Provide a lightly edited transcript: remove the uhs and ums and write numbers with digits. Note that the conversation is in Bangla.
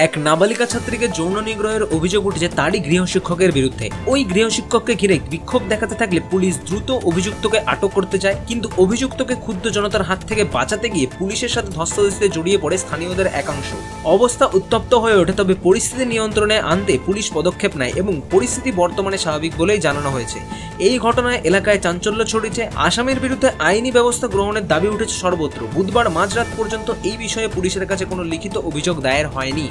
এক নাবালিকা ছাত্রীকে যৌন নিগ্রহের অভিযোগ উঠেছে তারই গৃহশিক্ষকের বিরুদ্ধে। ওই গৃহশিক্ষককে ঘিরে বিক্ষোভ দেখাতে থাকলে পুলিশ দ্রুত অভিযুক্তকে আটক করতে চায়, কিন্তু অভিযুক্তকে ক্ষুব্ধ জনতার হাত থেকে বাঁচাতে গিয়ে পুলিশের সাথে ধস্তাধস্তিতে জড়িয়ে পড়ে স্থানীয়দের একাংশ। অবস্থা উত্তপ্ত হয়ে ওঠে, তবে পরিস্থিতি নিয়ন্ত্রণে আনতে পুলিশ পদক্ষেপ নেয় এবং পরিস্থিতি বর্তমানে স্বাভাবিক বলেই জানানো হয়েছে। এই ঘটনায় এলাকায় চাঞ্চল্য ছড়িয়েছে। আসামির বিরুদ্ধে আইনি ব্যবস্থা গ্রহণের দাবি উঠেছে সর্বত্র। বুধবার মাঝরাত পর্যন্ত এই বিষয়ে পুলিশের কাছে কোনো লিখিত অভিযোগ দায়ের হয়নি।